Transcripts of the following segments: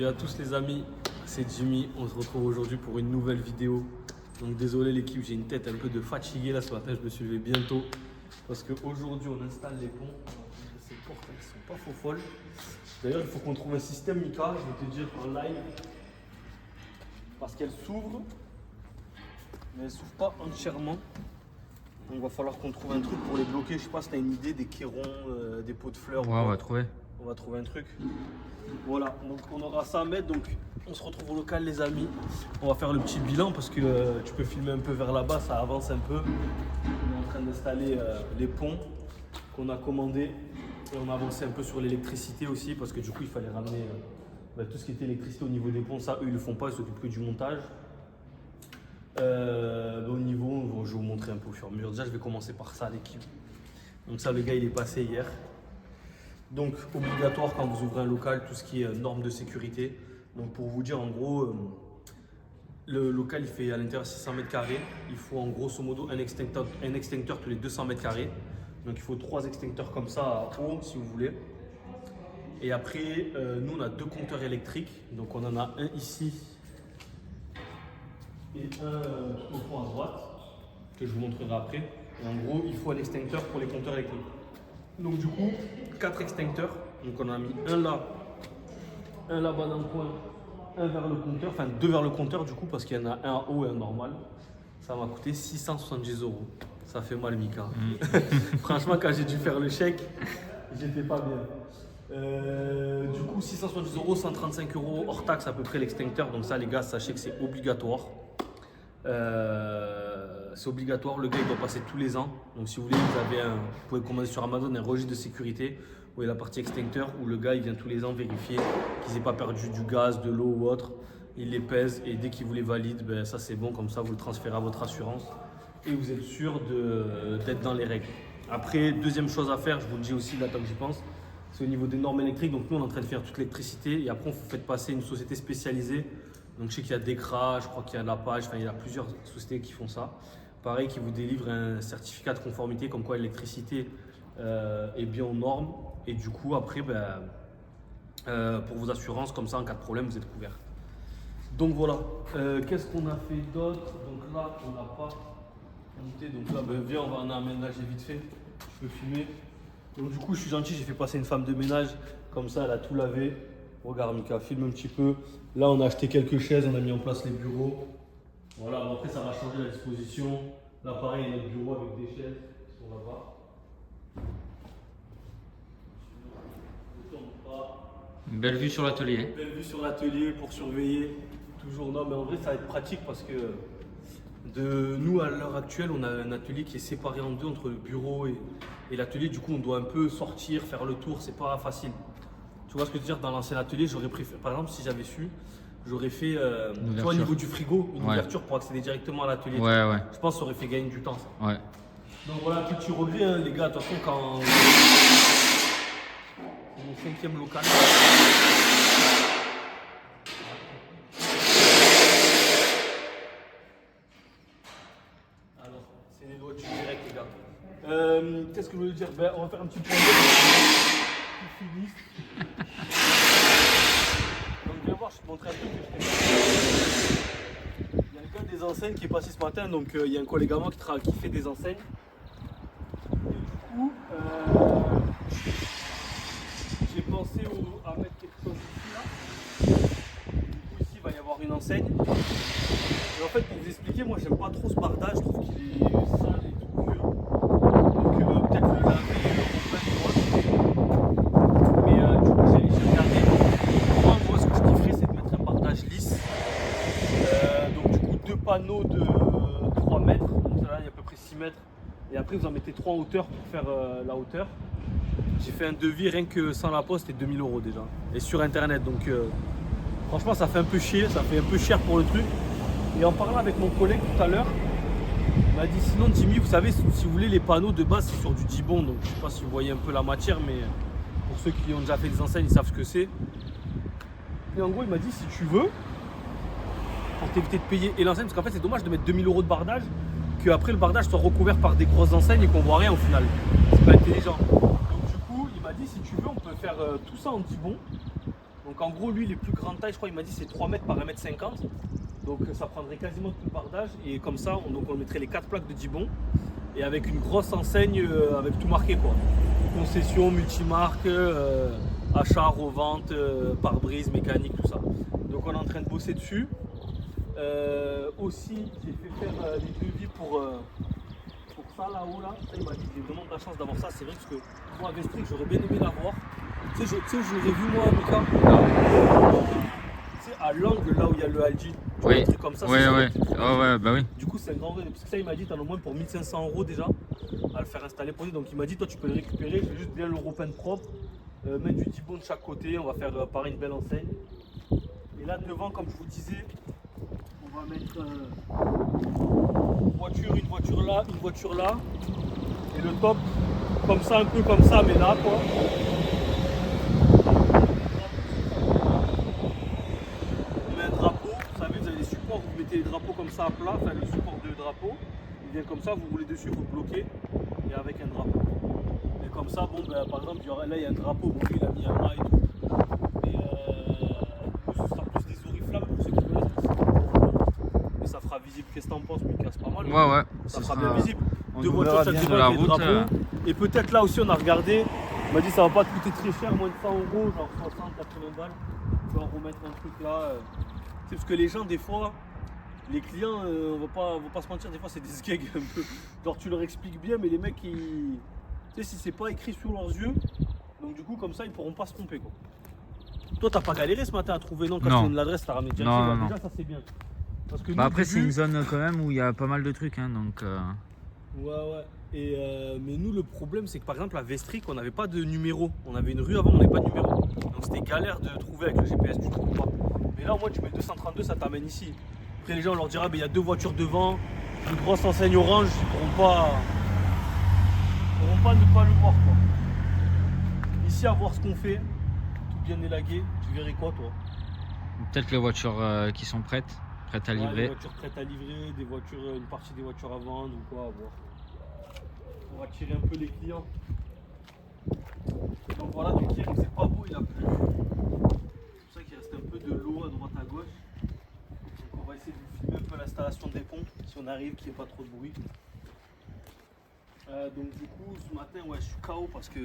Salut à tous les amis, c'est Jimmy, on se retrouve aujourd'hui pour une nouvelle vidéo. Donc désolé l'équipe, j'ai une tête un peu de fatigué là ce matin, je me suis levé bientôt. Parce qu'aujourd'hui on installe les ponts. Ces portes elles sont pas faux folles. D'ailleurs il faut qu'on trouve un système Mika, je vais te dire en live. Parce qu'elles s'ouvrent, mais elles ne s'ouvrent pas entièrement. Donc il va falloir qu'on trouve un truc pour les bloquer. Je sais pas si tu as une idée des cairons, des pots de fleurs. Ouais, on va trouver. On va trouver un truc. Voilà, donc on aura ça à mettre. Donc on se retrouve au local les amis. On va faire le petit bilan parce que tu peux filmer un peu vers là-bas, ça avance un peu. On est en train d'installer les ponts qu'on a commandés. Et on a avancé un peu sur l'électricité aussi parce que du coup il fallait ramener tout ce qui était électricité au niveau des ponts. Ça eux ils le font pas, ils s'occupent que du montage. Au niveau, je vais vous montrer un peu au fur et à mesure. Déjà je vais commencer par ça l'équipe. Donc ça le gars il est passé hier. Donc obligatoire quand vous ouvrez un local, tout ce qui est normes de sécurité. Donc pour vous dire en gros, le local il fait à l'intérieur 600 mètres carrés. Il faut en grosso modo un extincteur tous les 200 mètres carrés. Donc il faut 3 extincteurs comme ça à haut si vous voulez. Et après, nous on a 2 compteurs électriques. Donc on en a un ici et un au fond à droite que je vous montrerai après. Et en gros, il faut un extincteur pour les compteurs électriques. Donc du coup, 4 extincteurs. Donc on a mis un là, un là-bas dans le coin, un vers le compteur, enfin 2 vers le compteur du coup parce qu'il y en a un en haut et un normal. Ça m'a coûté 670 €. Ça fait mal Mika. Franchement quand j'ai dû faire le chèque, j'étais pas bien. Du coup 670 €, 135 € hors taxe à peu près l'extincteur. Donc ça les gars, sachez que c'est obligatoire. C'est obligatoire, le gars il doit passer tous les ans. Donc si vous voulez, vous pouvez commander sur Amazon un registre de sécurité où il y a la partie extincteur où le gars il vient tous les ans vérifier qu'ils n'aient pas perdu du gaz, de l'eau ou autre. Il les pèse et dès qu'il vous les valide, ben, ça c'est bon, comme ça vous le transférez à votre assurance et vous êtes sûr d'être dans les règles. Après, deuxième chose à faire, je vous le dis aussi là tant que j'y pense, c'est au niveau des normes électriques. Donc nous on est en train de faire toute l'électricité et après on vous fait passer une société spécialisée. Donc je sais qu'il y a Decra, je crois qu'il y a La Page, enfin il y a plusieurs sociétés qui font ça. Pareil, qui vous délivrent un certificat de conformité comme quoi l'électricité est bien aux normes. Et du coup après, pour vos assurances, comme ça en cas de problème, vous êtes couvert. Donc voilà, qu'est-ce qu'on a fait d'autre? Donc là, on n'a pas monté. Donc là, viens, on va en aménager vite fait. Je peux filmer. Donc du coup, je suis gentil, j'ai fait passer une femme de ménage. Comme ça, elle a tout lavé. Regarde Mika, filme un petit peu. Là, on a acheté quelques chaises, on a mis en place les bureaux. Voilà, bon, après ça va changer la disposition. Là, pareil, il y a notre bureau avec des chaises qui sont là-bas. Une belle vue sur l'atelier. Belle vue sur l'atelier pour surveiller. Toujours, non, mais en vrai, ça va être pratique parce que nous, à l'heure actuelle, on a un atelier qui est séparé en deux entre le bureau et l'atelier. Du coup, on doit un peu sortir, faire le tour, c'est pas facile. Tu vois ce que je veux dire? Dans l'ancien atelier, j'aurais préféré, par exemple, si j'avais su, j'aurais fait, tu vois, au niveau du frigo, une ouverture pour accéder directement à l'atelier. Ouais. Je pense que ça aurait fait gagner du temps, ça. Ouais. Donc voilà, petit regret, hein, les gars. De toute façon, quand mon 5e local. Alors, c'est les doigts du direct, les gars. Qu'est-ce que je voulais dire? On va faire un petit point de vue. Donc viens voir, je te montre un peu que je t'ai. Il y a le gars des enseignes qui est passé ce matin, donc il y a un collègue à moi qui fait des enseignes. Et du coup, j'ai pensé à mettre quelque chose ici là. Du coup ici il va y avoir une enseigne. Et en fait pour vous expliquer, moi j'aime pas trop ce bardage, je trouve qu'il est sale et tout vieux. Donc peut-être que là, mais du coup j'ai regardé. Moi ce que je kifferais c'est de mettre un bardage lisse. Donc du coup 2 panneaux de 3 mètres, donc là il y a à peu près 6 mètres. Et après vous en mettez 3 en hauteur pour faire la hauteur. J'ai fait un devis rien que sans la poste, c'était 2000 € déjà. Et sur internet, donc franchement ça fait un peu chier, ça fait un peu cher pour le truc. Et en parlant avec mon collègue tout à l'heure, il m'a dit sinon Jimmy, vous savez, si vous voulez les panneaux de base c'est sur du Dibond. Donc je sais pas si vous voyez un peu la matière, mais pour ceux qui ont déjà fait des enseignes, ils savent ce que c'est. Et en gros il m'a dit si tu veux, pour t'éviter de payer et l'enseigne, parce qu'en fait c'est dommage de mettre 2000 € de bardage, qu'après le bardage soit recouvert par des grosses enseignes et qu'on voit rien au final. C'est pas intelligent. Donc du coup il m'a dit si tu veux on peut faire tout ça en Dibond Donc en gros, lui, les plus grandes tailles, je crois, il m'a dit c'est 3 mètres par 1,50 m. Donc ça prendrait quasiment tout le bardage. Et comme ça, on mettrait les 4 plaques de Dibon. Et avec une grosse enseigne, avec tout marqué quoi. Concession, multimarque, achat, revente, pare-brise, mécanique, tout ça. Donc on est en train de bosser dessus. Aussi, j'ai fait faire les devis pour ça là-haut. Là. Ça, il m'a dit que j'ai vraiment de la chance d'avoir ça. C'est vrai parce que moi, à Vestric, j'aurais bien aimé l'avoir. Tu sais, je l'aurais vu moi, Mika. Tu sais, à l'angle là où il y a le Aldi. Oui. Un truc comme ça. Ouais, ça, ouais. Oh, ouais, bah oui. Du coup, c'est un grand regret. Parce que ça, il m'a dit, t'en as au moins pour 1500 € déjà à le faire installer pour lui. Donc il m'a dit, toi, tu peux le récupérer. Je vais juste bien le repeindre propre. Mettre du Dibon de chaque côté. On va faire pareil une belle enseigne. Et là, devant, comme je vous disais, on va mettre une voiture là, une voiture là. Et le top, comme ça, un peu comme ça, mais là, quoi. On met un drapeau. Vous savez, vous avez des supports. Vous mettez les drapeaux comme ça à plat. Enfin, le support de drapeau. Il vient comme ça, vous roulez dessus, vous le bloquez. Et avec un drapeau. Et comme ça, bon, ben, par exemple, là, il y a un drapeau. Bon, lui, il a mis un mât et tout. Ce sera plus des oriflammes pour ceux qui connaissent. Mais ça fera visible. Qu'est-ce que t'en penses, Mika? C'est pas mal. Ouais. Ça sera bien visible. On Deux nous voitures verra chaque bien devant sur la avec les route, drapeaux. Et peut-être là aussi, on a regardé. On m'a dit ça va pas te coûter très cher, moins de 100 €, genre 60, 80 balles. Tu vas remettre un truc là. C'est parce que les gens, des fois, les clients, on va pas se mentir, des fois c'est des skegs un peu. Genre tu leur expliques bien, mais les mecs, tu sais, si c'est pas écrit sous leurs yeux, donc du coup, comme ça, ils pourront pas se tromper quoi. Toi, t'as pas galéré ce matin à trouver, non? Quand Non. tu donnes l'adresse, t'as ramené direct. Non, non, Déjà, ça c'est bien. Parce que Bah nous, après au c'est début- une zone quand même où il y a pas mal de trucs hein, donc Ouais. Et mais nous, le problème, c'est que par exemple, à Vestric, on n'avait pas de numéro. On avait une rue avant, on n'avait pas de numéro. Donc c'était galère de trouver avec le GPS, tu trouves pas. Mais là, au moins, tu mets 232, ça t'amène ici. Après, les gens, on leur dira, il y a 2 voitures devant, une grosse enseigne orange, ils pourront pas ne pas le voir, quoi. Ici, à voir ce qu'on fait, tout bien élagué, tu verrais quoi, toi? Peut-être les voitures qui sont prêtes à Ouais, des livrer. voitures prêtes à livrer, des voitures, une partie des voitures à vendre ou quoi, à voir. Pour attirer un peu les clients. Donc voilà, du Kiev, c'est pas beau, il a plu. C'est pour ça qu'il reste un peu de l'eau à droite à gauche. Donc on va essayer de vous filmer un peu l'installation des pompes, si on arrive, qu'il n'y ait pas trop de bruit. Donc du coup, ce matin, ouais, je suis KO parce que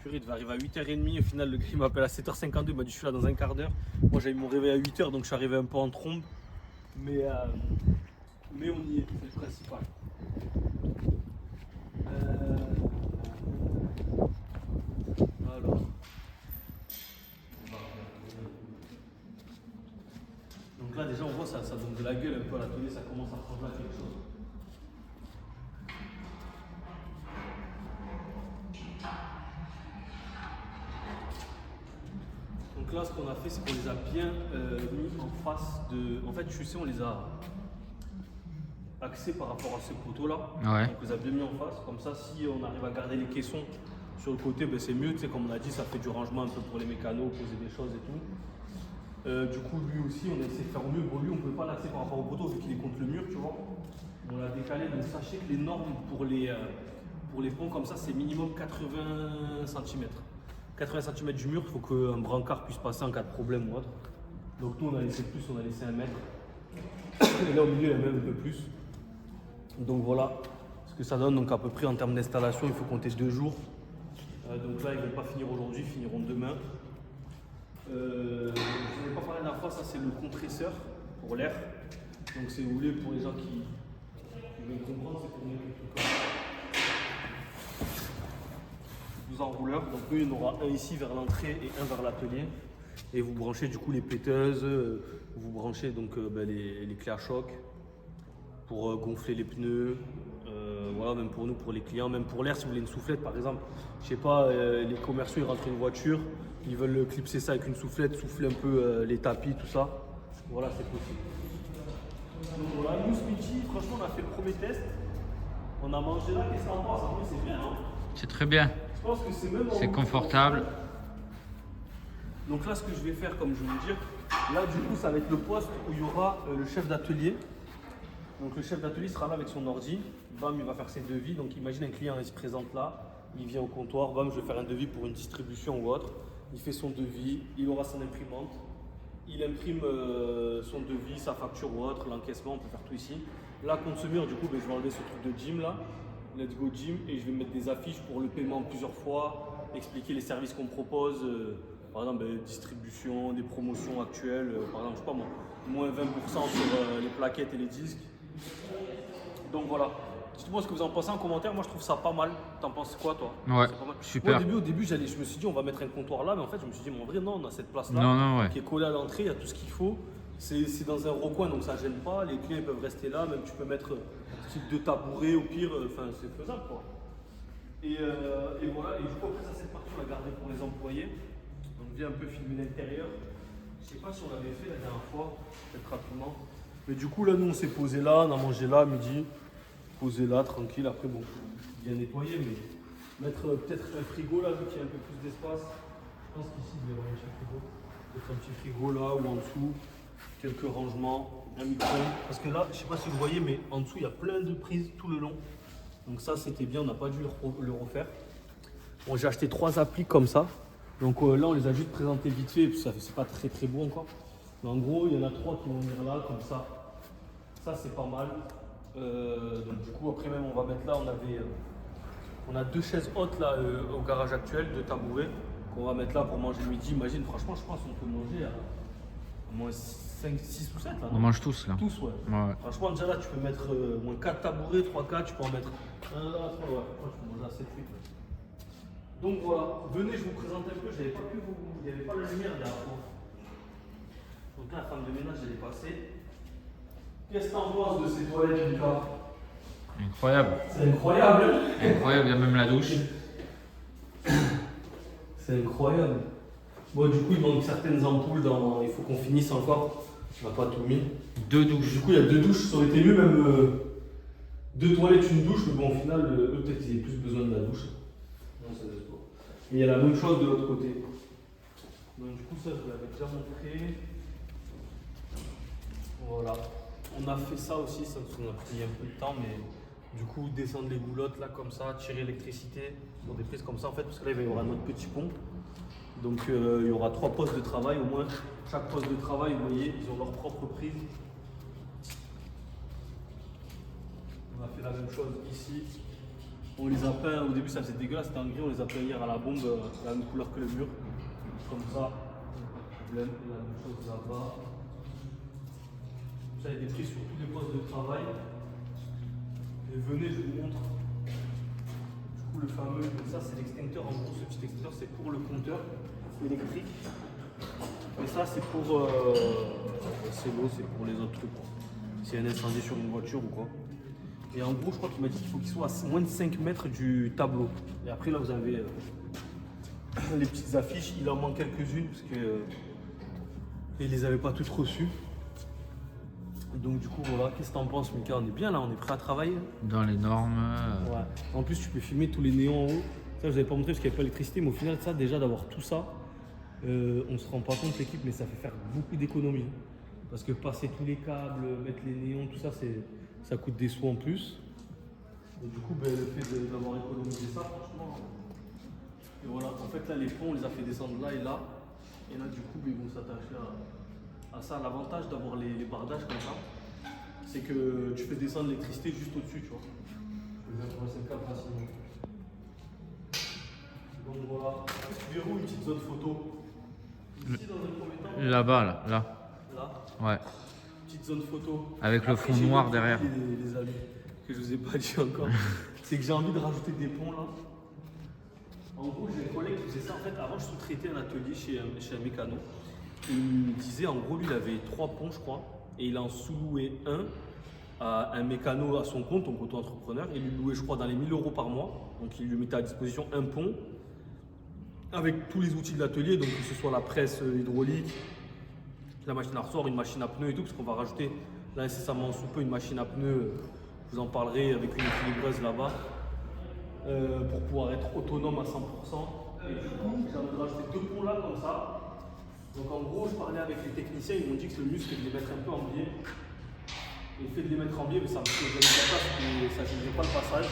purée, il devait arriver à 8h30. Au final, le gars il m'appelle à 7h52, il m'a dit je suis là dans un quart d'heure. Moi j'avais mon réveil à 8h, donc je suis arrivé un peu en trombe. Mais on y est, c'est le principal. Alors. Donc là déjà on voit ça donne de la gueule un peu à l'atelier, ça commence à ressembler à quelque chose. Donc là ce qu'on a fait c'est qu'on les a bien mis en face de. En fait tu sais on les a axés par rapport à ce poteau là. Ouais. Donc on les a bien mis en face. Comme ça si on arrive à garder les caissons sur le côté, ben, c'est mieux, tu sais, comme on a dit, ça fait du rangement un peu pour les mécanos, poser des choses et tout. Du coup, lui aussi, on a essayé de faire au mieux. Bon, lui, on ne peut pas l'axer par rapport au poteau vu qu'il est contre le mur, tu vois. On l'a décalé, donc sachez que les normes pour les ponts comme ça, c'est minimum 80 cm. 80 cm du mur, il faut qu'un brancard puisse passer en cas de problème ou autre. Donc nous, on a laissé plus, on a laissé 1 mètre. Et là, au milieu, il y a même un peu plus. Donc voilà ce que ça donne. Donc à peu près en termes d'installation, il faut compter 2 jours. Donc là, ils ne vont pas finir aujourd'hui, ils finiront demain. Je ne vous ai pas parlé la dernière fois, ça c'est le compresseur pour l'air. Donc si vous voulez, pour les gens qui veulent comprendre, c'est pour mettre quelque chose comme ça. 12 enrouleurs, donc lui il y en aura un ici vers l'entrée et un vers l'atelier. Et vous branchez du coup les péteuses, vous branchez donc les clés à choc pour gonfler les pneus. Voilà, même pour nous, pour les clients, même pour l'air, si vous voulez une soufflette par exemple, je sais pas, les commerciaux ils rentrent une voiture, ils veulent clipser ça avec une soufflette, souffler un peu les tapis, tout ça, voilà, c'est possible. Donc voilà, nous ce midi, franchement on a fait le premier test, on a mangé là, qu'est-ce qu'on pense? En vrai c'est bien, hein. C'est très bien. Je pense que c'est même C'est confortable. Donc là ce que je vais faire, comme je vais vous dire, là du coup ça va être le poste où il y aura le chef d'atelier. Donc le chef d'atelier sera là avec son ordi, bam, il va faire ses devis. Donc imagine un client, il se présente là, il vient au comptoir, bam, je vais faire un devis pour une distribution ou autre. il fait son devis, il aura son imprimante, il imprime son devis, sa facture ou autre, l'encaissement, on peut faire tout ici. Là, compte ce mur, du coup, je vais enlever ce truc de gym là, let's go gym, et je vais mettre des affiches pour le paiement plusieurs fois, expliquer les services qu'on propose, par exemple distribution, des promotions actuelles, par exemple, je sais pas moi, moins 20% sur les plaquettes et les disques. Donc voilà. Dites-moi ce que vous en pensez en commentaire. Moi, je trouve ça pas mal. T'en penses quoi, toi? Ouais, C'est pas mal. super. Moi, au début, je me suis dit, on va mettre un comptoir là, mais en fait, je me suis dit, mais en vrai, non, on a cette place-là Non, ouais. qui est collée à l'entrée, il y a tout ce qu'il faut. C'est dans un recoin, donc ça gêne pas. Les clients ils peuvent rester là, même tu peux mettre ce type de tabouret, au pire, enfin, c'est faisable, quoi. Et voilà. Et du coup, après ça, cette partie, on l'a gardée pour les employés. Donc, on vient un peu filmer l'intérieur. Je sais pas si on l'avait fait la dernière fois, peut-être rapidement. Mais du coup, là, nous, on s'est posé là, on a mangé là, midi. Posé là, tranquille. Après, bon, bien nettoyé, mais mettre peut-être un frigo là, vu qu'il y a un peu plus d'espace. Je pense qu'ici, il y avoir un petit frigo. Peut-être un petit frigo là ou en dessous. Quelques rangements, un micro. Parce que là, je sais pas si vous voyez, mais en dessous, il y a plein de prises tout le long. Donc ça, c'était bien, on n'a pas dû le refaire. Bon, j'ai acheté 3 applis comme ça. Donc là, on les a juste présentés vite fait, parce que c'est pas très beau encore. Mais en gros, il y en a 3 qui vont venir là, comme ça. Ça, c'est pas mal. Donc du coup, après même, on va mettre là, on a 2 chaises hautes là au garage actuel, 2 tabourets qu'on va mettre là pour manger le midi. Imagine, franchement, je pense qu'on peut manger à moins 5, 6 ou 7 là. On Non, mange tous là. tous, ouais. Ouais. Franchement, déjà là, tu peux mettre moins 4 tabourets, 3, 4, tu peux en mettre 1 là, 3, ouais. Franchement, tu peux manger à 7, 8. Donc voilà, venez, je vous présente un peu. J'avais pas pu il n'y avait pas la lumière derrière moi. Donc là, la femme de ménage, elle est passée. Qu'est-ce que t'en penses de ces toilettes, Lucas? Incroyable. C'est incroyable. Incroyable, il y a même la douche. C'est incroyable. Bon, du coup, il manque certaines ampoules. Il faut qu'on finisse encore. On n'a pas tout mis. 2 douches. Du coup, il y a 2 douches. Ça aurait été mieux même 2 toilettes, une douche. Mais bon, au final, eux, peut-être qu'ils aient plus besoin de la douche. Non, ça laisse pas. Et il y a la même chose de l'autre côté. Donc, du coup, ça, je vous l'avais déjà montré. Voilà. On a fait ça aussi, ça nous a pris un peu de temps, mais du coup, descendre les goulottes là comme ça, tirer l'électricité sur des prises comme ça en fait, parce que là il va y avoir un autre petit pont. Donc il y aura 3 postes de travail au moins. Chaque poste de travail, vous voyez, ils ont leur propre prise. On a fait la même chose ici. On les a peints, au début ça faisait dégueulasse, c'était en gris, on les a peints hier à la bombe, la même couleur que le mur. Comme ça, pas de problème. Et la même chose là-bas. Ça a des prises sur tous les postes de travail. Et venez, je vous montre. Du coup, le fameux, ça c'est l'extincteur. En gros, ce petit extincteur, c'est pour le compteur électrique. Et ça, c'est pour. C'est l'eau, c'est pour les autres trucs. S'il y a un incendie sur une voiture ou quoi. Et en gros, je crois qu'il m'a dit qu'il faut qu'il soit à moins de 5 mètres du tableau. Et après, là, vous avez les petites affiches. Il en manque quelques-unes parce que. Il les avait pas toutes reçues. Donc du coup voilà, qu'est-ce que t'en penses Mika? On est bien là, on est prêt à travailler? Dans les normes. Ouais. En plus tu peux filmer tous les néons en haut. Ça je vous avais pas montré parce qu'il n'y avait pas d'électricité, mais au final ça déjà d'avoir tout ça, on se rend pas compte l'équipe, mais ça fait faire beaucoup d'économies. Parce que passer tous les câbles, mettre les néons, tout ça, ça coûte des sous en plus. Et du coup le fait d'avoir économisé ça, franchement. Et voilà, en fait là les ponts on les a fait descendre là et là. Et là du coup ils vont s'attacher à ça. L'avantage d'avoir les bardages comme ça, c'est que tu fais descendre l'électricité juste au-dessus, tu vois. Tu peux mettre un câble facilement. Donc voilà. Tu verrouilles une petite zone photo. Ici dans un premier temps. Là-bas, là. Là. Ouais. Petite zone photo. Avec le Après, fond j'ai noir une autre derrière. idée, les amis, que je vous ai pas dit encore. C'est que j'ai envie de rajouter des ponts là. En gros, j'ai un collègue qui faisait ça. En fait, avant, je sous-traitais un atelier chez un mécano. Et il me disait, en gros, lui, il avait 3 ponts, je crois, et il en sous-louait un à un mécano à son compte, donc auto-entrepreneur. Il lui louait, je crois, dans les 1 000 € par mois. Donc, il lui mettait à disposition un pont avec tous les outils de l'atelier, donc que ce soit la presse hydraulique, la machine à ressort, une machine à pneus et tout, parce qu'on va rajouter là incessamment sous peu une machine à pneus. Je vous en parlerai avec une équilibreuse là-bas pour pouvoir être autonome à 100%. Et du coup, j'ai envie de rajouter 2 ponts là, comme ça. Donc en gros, je parlais avec les techniciens, ils m'ont dit que le mieux c'est de les mettre un peu en biais. Et le fait de les mettre en biais, ça me fait gagner la place et ça ne gênerait pas le passage.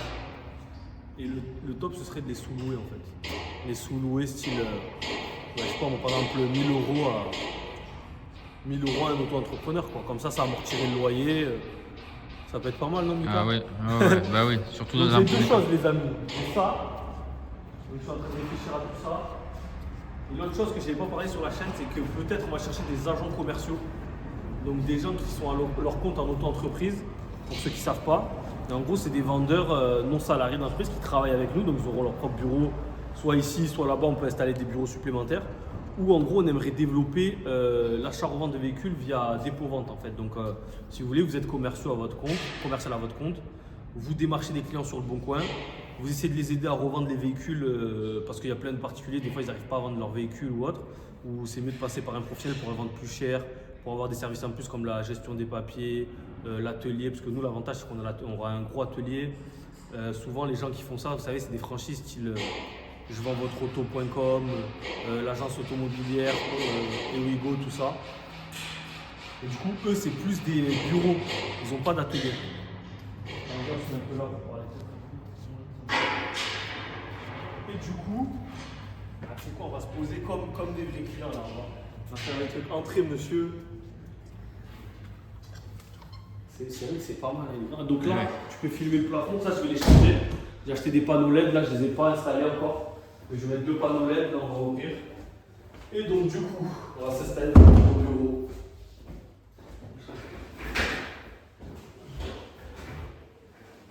Et le top, ce serait de les sous-louer en fait. Les sous-louer style je sais pas, moi, par exemple, 1000 euros à un auto-entrepreneur, quoi. Comme ça amortirait le loyer. Ça peut être pas mal, non, Mika? Ah ouais, ouais, bah oui, surtout Donc, dans un j'ai deux premier choses, temps. les amis. J'ai ça. Donc, je suis en train de réfléchir à tout ça. Et l'autre chose que je n'ai pas parlé sur la chaîne, c'est que peut-être on va chercher des agents commerciaux. Donc des gens qui sont à leur compte en auto-entreprise, pour ceux qui ne savent pas. Et en gros, c'est des vendeurs non salariés d'entreprise qui travaillent avec nous. Donc ils auront leur propre bureau, soit ici, soit là-bas. On peut installer des bureaux supplémentaires. Ou en gros, on aimerait développer l'achat-revente de véhicules via dépôt-vente en fait. Donc si vous voulez, vous êtes commercial à votre compte, vous démarchez des clients sur le bon coin, vous essayez de les aider à revendre les véhicules parce qu'il y a plein de particuliers, des fois ils n'arrivent pas à vendre leur véhicule ou autre, ou c'est mieux de passer par un professionnel pour les vendre plus cher, pour avoir des services en plus comme la gestion des papiers, l'atelier, parce que nous l'avantage c'est qu'on aura un gros atelier. Souvent les gens qui font ça, vous savez, c'est des franchises style je vends votre auto.com, l'agence automobilière, Ewigo, tout ça. Et du coup, eux, c'est plus des bureaux, ils n'ont pas d'atelier. Et du coup, c'est quoi, on va se poser comme des vrais clients là. On va faire un truc entrée, monsieur. C'est vrai que c'est pas mal. Donc là, tu peux filmer le plafond, ça je vais les changer. J'ai acheté des panneaux LED, là je les ai pas installés encore. Je vais mettre 2 panneaux LED, là on va ouvrir. Et donc du coup, on va s'installer dans mon bureau.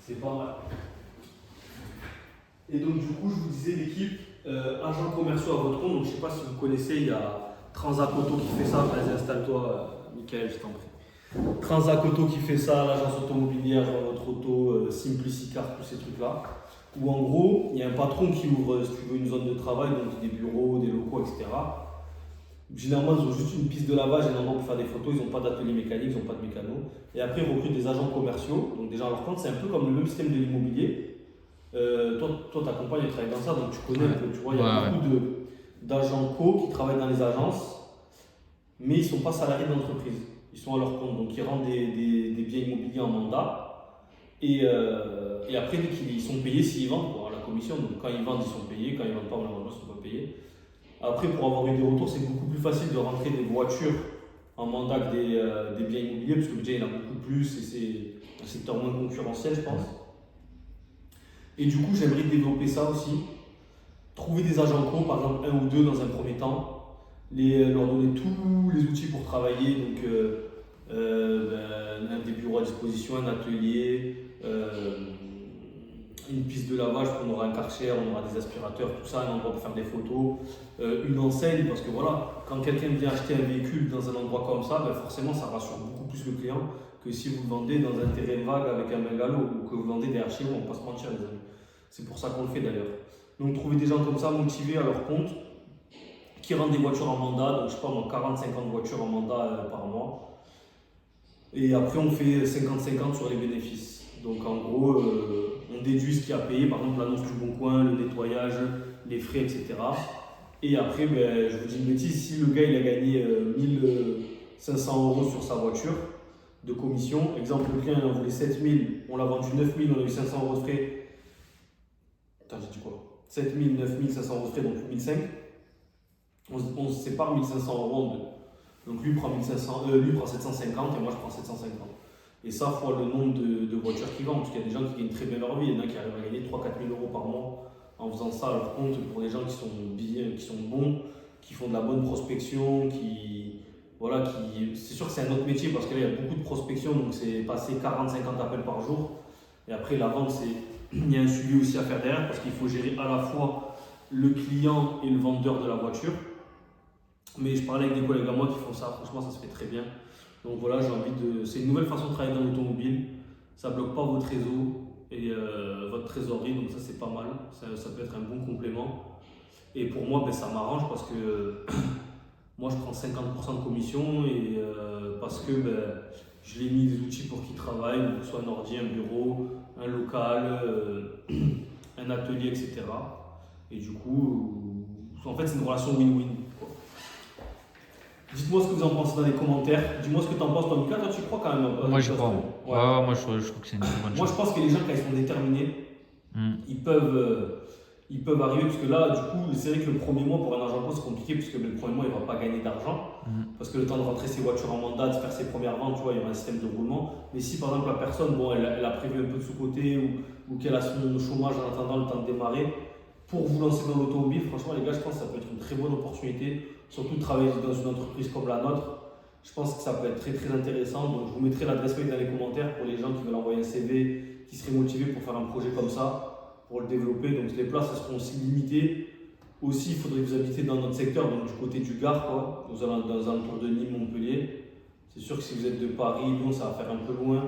C'est pas mal. Et donc du coup, je vous disais l'équipe agents commerciaux à votre compte. Donc je ne sais pas si vous connaissez, il y a Transac Auto qui fait ça. Vas-y, installe-toi, Michael, je t'en prie. Transac Auto qui fait ça, l'agence automobilière, votre auto, Simplicicar, tous ces trucs-là. Où en gros, il y a un patron qui ouvre, si tu veux, une zone de travail, donc des bureaux, des locaux, etc. Généralement, ils ont juste une piste de lavage et un endroit pour faire des photos, ils n'ont pas d'atelier mécanique, ils n'ont pas de mécano. Et après, ils recrutent des agents commerciaux, donc déjà à leur compte, c'est un peu comme le même système de l'immobilier. Toi, ta compagne, elle travaille dans ça, donc tu connais un peu, tu vois, il y a beaucoup d'agents co qui travaillent dans les agences, mais ils ne sont pas salariés d'entreprise, ils sont à leur compte, donc ils rendent des biens immobiliers en mandat. Et après, dès qu'ils sont payés, s'ils vendent, quoi, la commission, donc quand ils vendent, ils sont payés, quand ils ne vendent pas, malheureusement, ils ne sont pas payés. Après, pour avoir eu des retours, c'est beaucoup plus facile de rentrer des voitures en mandat que des biens immobiliers, parce que le bien, il y en a beaucoup plus et c'est un secteur moins concurrentiel, je pense. Et du coup, j'aimerais développer ça aussi. Trouver des agents co, par exemple 1 ou 2 dans un premier temps, leur donner tous les outils pour travailler, donc des bureaux à disposition, un atelier, une piste de lavage, on aura un karcher, on aura des aspirateurs, tout ça, un endroit pour faire des photos, une enseigne, parce que voilà, quand quelqu'un vient acheter un véhicule dans un endroit comme ça, ben forcément ça rassure beaucoup plus le client que si vous le vendez dans un terrain vague avec un bungalow ou que vous vendez des archives, on va pas se mentir les amis. C'est pour ça qu'on le fait d'ailleurs. Donc trouver des gens comme ça motivés à leur compte, qui rendent des voitures en mandat, donc je sais pas moi, 40-50 voitures en mandat par mois. Et après on fait 50-50 sur les bénéfices. Donc en gros, on déduit ce qu'il y a payé, par exemple l'annonce du bon coin, le nettoyage, les frais, etc. Et après, je vous dis une bêtise, si le gars il a gagné 1500 € sur sa voiture de commission, exemple le client il en voulait 7000, on l'a vendu 9000, on a eu 500 € de frais. Attends, j'ai dit quoi? 7000, 9000, 500 € de frais, donc 1005. On se sépare 1500 € en deux. Donc lui prend 750 et moi je prends 750. Et ça, fois le nombre de voitures qu'ils vendent, parce qu'il y a des gens qui gagnent très bien leur vie. Il y en a qui arrivent à gagner 3-4 000 € par mois en faisant ça à leur compte pour des gens qui sont bien, qui sont bons, qui font de la bonne prospection, c'est sûr que c'est un autre métier parce qu'il y a beaucoup de prospection, donc c'est passer 40-50 appels par jour. Et après, la vente, il y a un suivi aussi à faire derrière parce qu'il faut gérer à la fois le client et le vendeur de la voiture. Mais je parlais avec des collègues à moi qui font ça, franchement, ça se fait très bien. Donc voilà, c'est une nouvelle façon de travailler dans l'automobile. Ça ne bloque pas votre réseau et votre trésorerie, donc ça c'est pas mal. Ça peut être un bon complément. Et pour moi, ça m'arrange parce que moi je prends 50% de commission et parce que je l'ai mis des outils pour qu'ils travaillent, donc soit un ordi, un bureau, un local, un atelier, etc. Et du coup, en fait c'est une relation win-win. Dites-moi ce que vous en pensez dans les commentaires. Dis-moi ce que tu en penses, toi, Mika. Toi, tu crois quand même Moi, j'y crois. Ouais, moi, je trouve que c'est une bonne chose. Moi, je pense que les gens, quand ils sont déterminés, ils peuvent ils peuvent arriver, parce que là, du coup, c'est vrai que le premier mois pour un agent pro, c'est compliqué, parce que le premier mois, il ne va pas gagner d'argent, parce que le temps de rentrer ses voitures en mandat, de faire ses premières ventes, tu vois, il y aura un système de roulement. Mais si par exemple la personne, bon, elle a prévu un peu de sous-côté ou qu'elle a son chômage en attendant le temps de démarrer, pour vous lancer dans l'automobile, franchement, les gars, je pense que ça peut être une très bonne opportunité, surtout de travailler dans une entreprise comme la nôtre. Je pense que ça peut être très très intéressant. Donc, je vous mettrai l'adresse mail dans les commentaires pour les gens qui veulent envoyer un CV, qui seraient motivés pour faire un projet comme ça, pour le développer. Donc, les places, elles seront aussi limitées. Aussi, il faudrait que vous habitiez dans notre secteur, donc du côté du Gard, quoi, dans un alentour de Nîmes, Montpellier. C'est sûr que si vous êtes de Paris, Lyon, ça va faire un peu loin.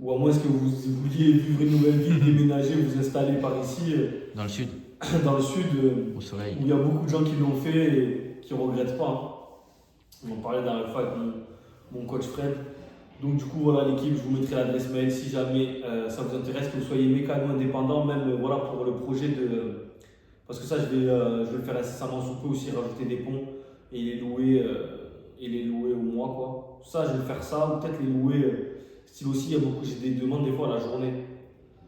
Ou à moins que vous vouliez vivre une nouvelle vie, déménager, vous installer par ici. Dans le sud, Dans le sud, au soleil. où il y a beaucoup de gens qui l'ont fait et qui ne regrettent pas. Hein. On en parlait la dernière fois avec mon coach Fred. Donc du coup, voilà l'équipe, je vous mettrai l'adresse mail si jamais ça vous intéresse, que vous soyez mécano indépendant, même voilà, pour le projet de... Parce que ça, je vais le faire incessamment sous peu aussi, rajouter des ponts et les louer au mois, quoi. Ça, je vais faire ça, ou peut-être les louer, style aussi, il y a beaucoup, j'ai des demandes des fois à la journée.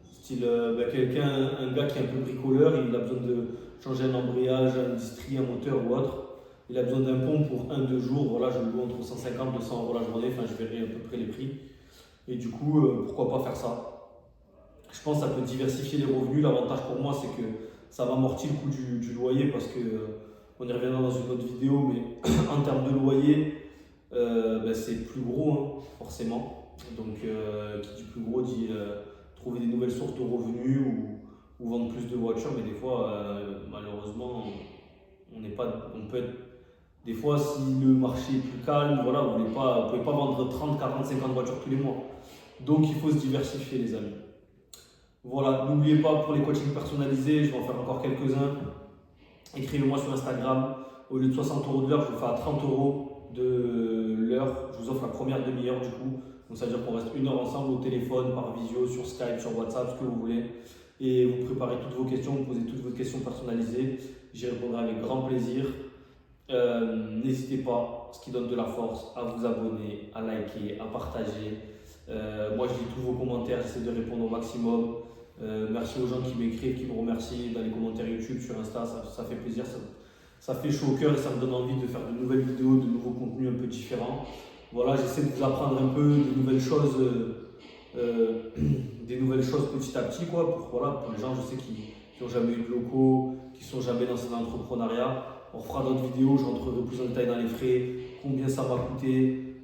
Style, quelqu'un, un gars qui est un peu bricoleur, il a besoin de changer un embrayage, un distri, un moteur ou autre. Il a besoin d'un pont pour 1-2 jours. Voilà, je le loue entre 150 et 200 € la journée. Enfin, je verrai à peu près les prix. Et du coup, pourquoi pas faire ça? Je pense que ça peut diversifier les revenus. L'avantage pour moi, c'est que ça m'amortit le coût du loyer parce que, on y reviendra dans une autre vidéo, mais en termes de loyer, c'est plus gros, hein, forcément. Donc, qui dit plus gros dit trouver des nouvelles sources de revenus ou vendre plus de voitures, mais des fois, malheureusement, on peut être. Des fois, si le marché est plus calme, voilà, vous ne pouvez pas vendre 30, 40, 50 voitures tous les mois. Donc, il faut se diversifier, les amis. Voilà, n'oubliez pas pour les coachings personnalisés, je vais en faire encore quelques-uns. Écrivez-moi sur Instagram. Au lieu de 60 € de l'heure, je vous fais à 30 € de l'heure. Je vous offre la première demi-heure du coup. Donc, ça veut dire qu'on reste 1 heure ensemble au téléphone, par visio, sur Skype, sur WhatsApp, ce que vous voulez. Et vous préparez toutes vos questions, vous posez toutes vos questions personnalisées. J'y répondrai avec grand plaisir. N'hésitez pas, ce qui donne de la force, à vous abonner, à liker, à partager. Moi, je lis tous vos commentaires, j'essaie de répondre au maximum. Merci aux gens qui m'écrivent, qui me remercient dans les commentaires YouTube, sur Insta, ça fait plaisir, ça fait chaud au cœur et ça me donne envie de faire de nouvelles vidéos, de nouveaux contenus un peu différents. Voilà, j'essaie de vous apprendre un peu de nouvelles choses, petit à petit, quoi, pour les gens, je sais, qui n'ont jamais eu de locaux, qui ne sont jamais dans un entrepreneuriat. On fera d'autres vidéos, je rentrerai plus en détail dans les frais, combien ça m'a coûté,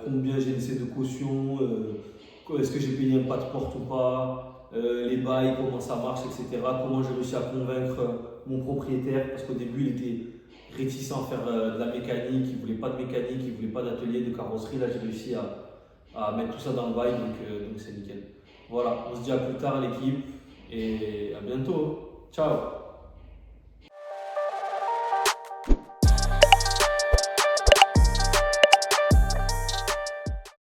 combien j'ai laissé de caution, est-ce que j'ai payé un pas de porte ou pas, les bails, comment ça marche, etc. Comment j'ai réussi à convaincre mon propriétaire, parce qu'au début il était réticent à faire de la mécanique, il ne voulait pas de mécanique, il ne voulait pas d'atelier de carrosserie. Là j'ai réussi à mettre tout ça dans le bail, donc c'est nickel. Voilà, on se dit à plus tard l'équipe et à bientôt. Ciao.